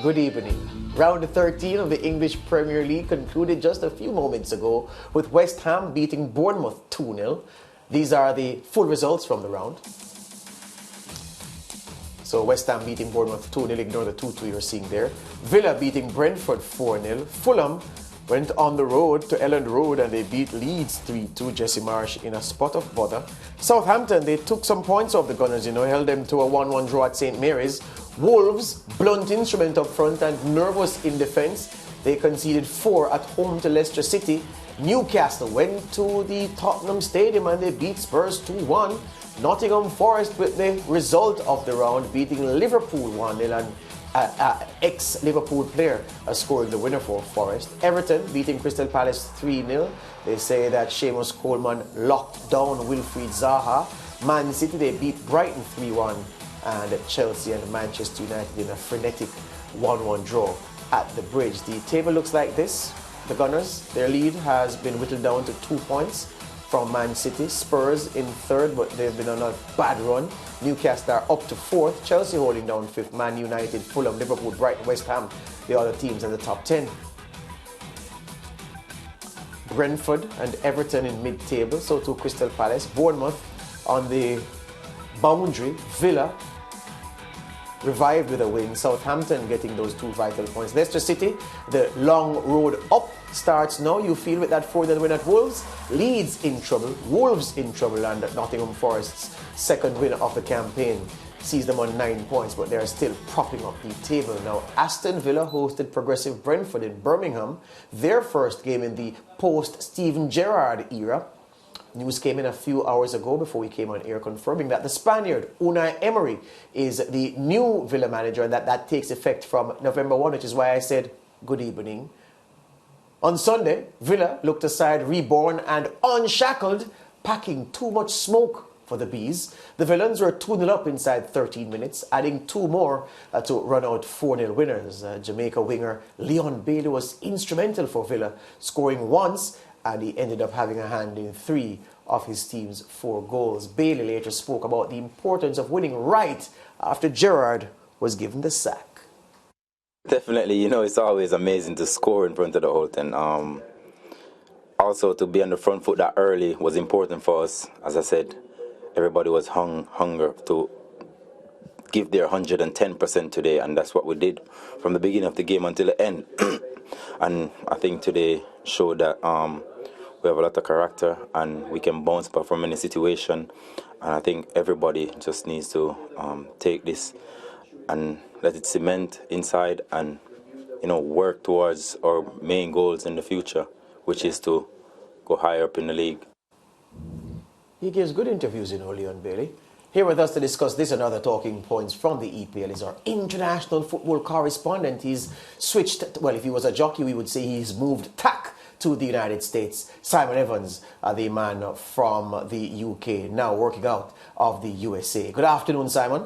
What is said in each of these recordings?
good evening. Round 13 of the English Premier League concluded just a few moments ago with West Ham beating Bournemouth 2-0. These are the full results from the round. So West Ham beating Bournemouth 2-0, ignore the 2-2 you're seeing there. Villa beating Brentford 4-0. Fulham went on the road to Elland Road and they beat Leeds 3-2, Jesse Marsh in a spot of bother. Southampton, they took some points off the Gunners, held them to a 1-1 draw at St. Mary's. Wolves, blunt instrument up front and nervous in defence. They conceded 4 at home to Leicester City. Newcastle went to the Tottenham Stadium and they beat Spurs 2-1. Nottingham Forest with the result of the round, beating Liverpool 1-0 and ex-Liverpool player scoring the winner for Forest. Everton beating Crystal Palace 3-0. They say that Seamus Coleman locked down Wilfried Zaha. Man City, they beat Brighton 3-1. And Chelsea and Manchester United in a frenetic 1-1 draw at the Bridge. The table looks like this. The Gunners, their lead has been whittled down to 2 points from Man City. Spurs in third, but they've been on a bad run. Newcastle are up to 4th. Chelsea holding down 5th. Man United, Fulham, Liverpool, Brighton, West Ham, the other teams in the top 10. Brentford and Everton in mid-table, so too Crystal Palace. Bournemouth on the boundary. Villa revived with a win. Southampton getting those 2 vital points. Leicester City, the long road up starts now. You feel with that 4-0 win at Wolves. Leeds in trouble. Wolves in trouble. And Nottingham Forest's second win of the campaign sees them on 9 points, but they're still propping up the table. Now, Aston Villa hosted progressive Brentford in Birmingham. Their first game in the post-Steven Gerrard era. News came in a few hours ago before we came on air confirming that the Spaniard, Unai Emery, is the new Villa manager and that takes effect from November 1, which is why I said good evening. On Sunday, Villa looked aside, reborn and unshackled, packing too much smoke for the Bees. The Villains were 2-0 up inside 13 minutes, adding 2 more to run out 4-0 winners. Jamaica winger Leon Bailey was instrumental for Villa, scoring once, and he ended up having a hand in 3 of his team's 4 goals. Bailey later spoke about the importance of winning right after Gerrard was given the sack. Definitely, it's always amazing to score in front of the whole thing. Also, to be on the front foot that early was important for us. As I said, everybody was hunger to give their 110% today, and that's what we did from the beginning of the game until the end. And I think today showed that we have a lot of character and we can bounce back from any situation. And I think everybody just needs to take this and let it cement inside and work towards our main goals in the future, which is to go higher up in the league. He gives good interviews, Leon Bailey. Here with us to discuss this and other talking points from the EPL is our international football correspondent. He's switched, well, if he was a jockey, we would say he's moved tack to the United States. Simon Evans, the man from the UK, now working out of the USA. Good afternoon, Simon.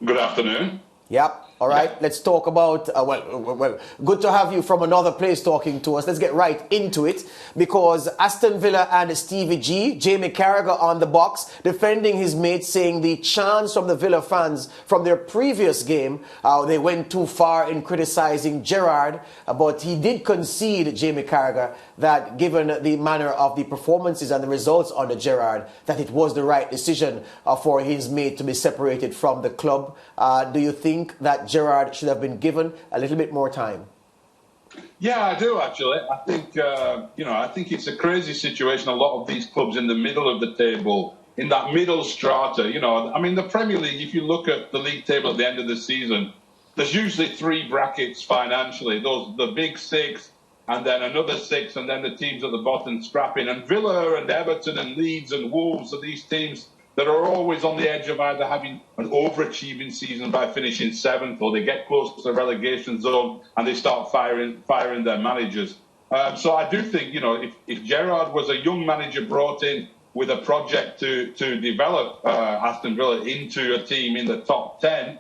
Good afternoon. Yep. All right, let's talk about, well, good to have you from another place talking to us. Let's get right into it because Aston Villa and Stevie G, Jamie Carragher on the box, defending his mate, saying the chants from the Villa fans from their previous game, they went too far in criticising Gerrard, but he did concede, Jamie Carragher, that given the manner of the performances and the results under Gerrard, that it was the right decision for his mate to be separated from the club. Do you think that Gerrard should have been given a little bit more time? Yeah, I do actually. I think I think it's a crazy situation. A lot of these clubs in the middle of the table, in that middle strata. The Premier League. If you look at the league table at the end of the season, there's usually 3 brackets financially. The big 6, and then another 6, and then the teams at the bottom scrapping. And Villa and Everton and Leeds and Wolves are these teams that are always on the edge of either having an overachieving season by finishing 7th, or they get close to the relegation zone and they start firing their managers. So I do think, if Gerrard was a young manager brought in with a project to develop Aston Villa into a team in the top 10,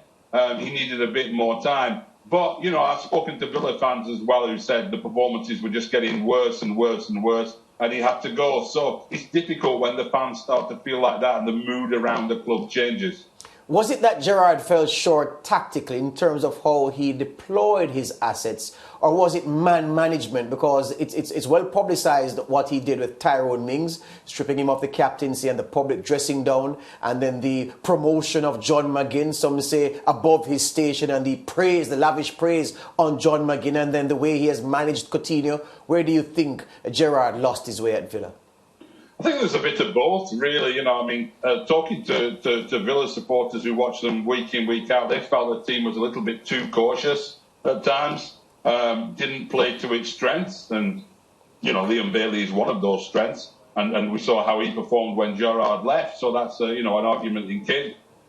he needed a bit more time. But, I've spoken to Villa fans as well who said the performances were just getting worse and worse and worse, and he had to go. So it's difficult when the fans start to feel like that and the mood around the club changes. Was it that Gerrard fell short tactically in terms of how he deployed his assets, or was it man management? Because it's well publicized what he did with Tyrone Mings, stripping him of the captaincy and the public dressing down, and then the promotion of John McGinn, some say above his station, and the lavish praise on John McGinn, and then the way he has managed Coutinho. Where do you think Gerrard lost his way at Villa? I think there's a bit of both, really. You know, I mean, talking to Villa supporters who watch them week in, week out, they felt the team was a little bit too cautious at times, didn't play to its strengths. And, you know, Liam Bailey is one of those strengths. And we saw how he performed when Gerrard left. So that's, you know, an argument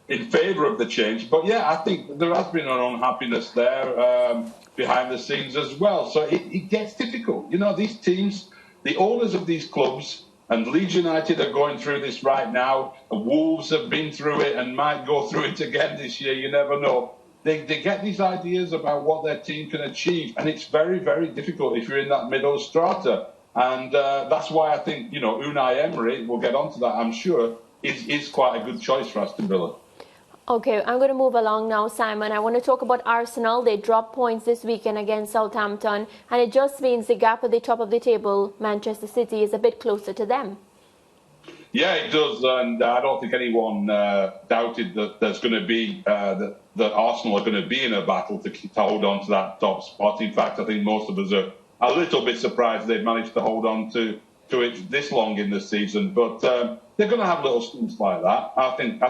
in favour of the change. But, yeah, I think there has been an unhappiness there behind the scenes as well. So it gets difficult. You know, these teams, the owners of these clubs, and Leeds United are going through this right now. Wolves have been through it and might go through it again this year. You never know. They get these ideas about what their team can achieve, and it's very, very difficult if you're in that middle strata. And that's why I think, you know, Unai Emery, we'll get onto that, I'm sure, is quite a good choice for Aston Villa. Okay, I'm going to move along now, Simon. I want to talk about Arsenal. They dropped points this weekend against Southampton, and it just means the gap at the top of the table, Manchester City, is a bit closer to them. Yeah, it does, and I don't think anyone doubted that there's going to be that Arsenal are going to be in a battle to hold on to that top spot. In fact, I think most of us are a little bit surprised they've managed to hold on to it this long in the season, but they're going to have little stunts like that. I think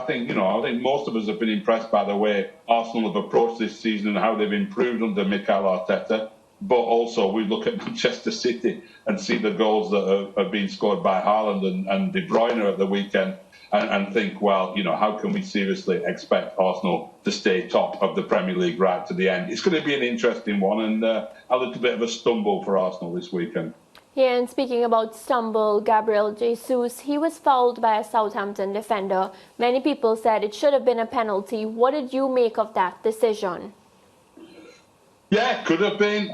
most of us have been impressed by the way Arsenal have approached this season and how they've improved under Mikel Arteta. But also we look at Manchester City and see the goals that have been scored by Haaland and De Bruyne at the weekend, and think, well, you know, how can we seriously expect Arsenal to stay top of the Premier League right to the end? It's going to be an interesting one, and a little bit of a stumble for Arsenal this weekend. Yeah, and speaking about stumble, Gabriel Jesus, he was fouled by a Southampton defender. Many people said it should have been a penalty. What did you make of that decision? Yeah, could have been.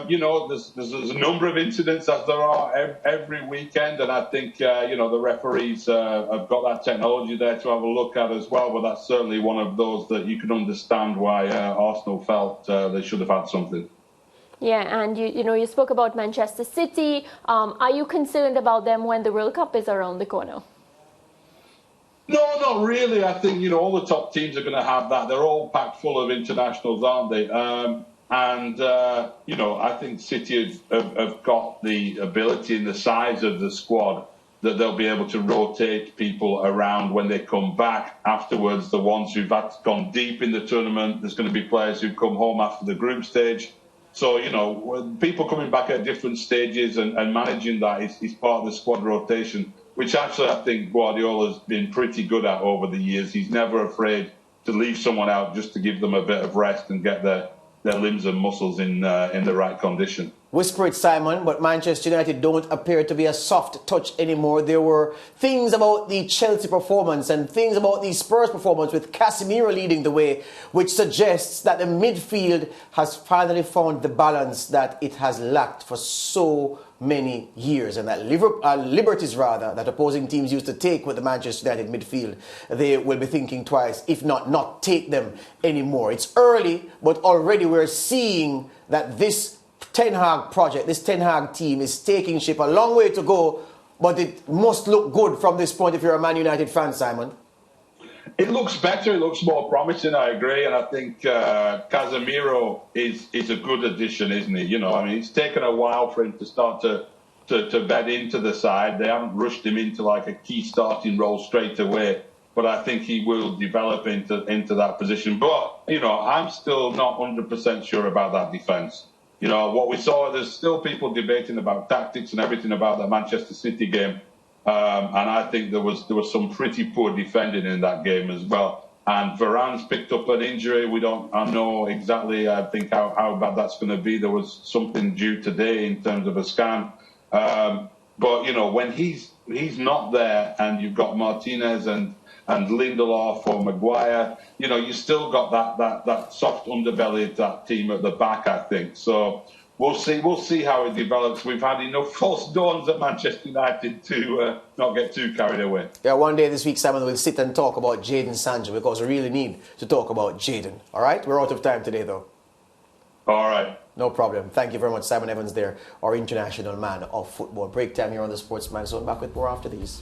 You know, there's a number of incidents as there are every weekend, and I think, you know, the referees have got that technology there to have a look at as well, but that's certainly one of those that you can understand why Arsenal felt they should have had something. Yeah, and you spoke about Manchester City. Are you concerned about them when the World Cup is around the corner? No, not really. I think, you know, all the top teams are going to have that. They're all packed full of internationals, aren't they? You know, I think City have got the ability and the size of the squad that they'll be able to rotate people around when they come back afterwards. The ones who've gone deep in the tournament, there's going to be players who come home after the group stage. So, you know, people coming back at different stages and managing that is part of the squad rotation, which actually I think Guardiola's been pretty good at over the years. He's never afraid to leave someone out just to give them a bit of rest and get their limbs and muscles in the right condition. Whisper it, Simon, but Manchester United don't appear to be a soft touch anymore. There were things about the Chelsea performance and things about the Spurs performance with Casemiro leading the way, which suggests that the midfield has finally found the balance that it has lacked for so many years, and that liberties rather that opposing teams used to take with the Manchester United midfield, they will be thinking twice, if not take them anymore. It's early, but already we're seeing that this Ten Hag project, this Ten Hag team is taking shape. A long way to go, but it must look good from this point if you're a Man United fan, Simon. It looks better, it looks more promising, I agree, and I think Casemiro is a good addition, isn't he? You know, I mean, it's taken a while for him to start to bed into the side. They haven't rushed him into like a key starting role straight away, but I think he will develop into that position. But, you know, I'm still not 100% sure about that defence. You know, what we saw, there's still people debating about tactics and everything about the Manchester City game. And I think there was some pretty poor defending in that game as well. And Varane's picked up an injury. I know exactly, I think, how bad that's going to be. There was something due today in terms of a scan. But, you know, when he's not there and you've got Martinez and Lindelof or Maguire, you know, you still got that soft underbelly of that team at the back, I think. So we'll see how it develops. We've had enough false dawns at Manchester United to not get too carried away. Yeah, one day this week, Simon, we'll sit and talk about Jadon Sancho because we really need to talk about Jadon. All right? We're out of time today, though. All right. No problem. Thank you very much, Simon Evans there, our international man of football. Break time here on the SportsMax Zone. Back with more after these.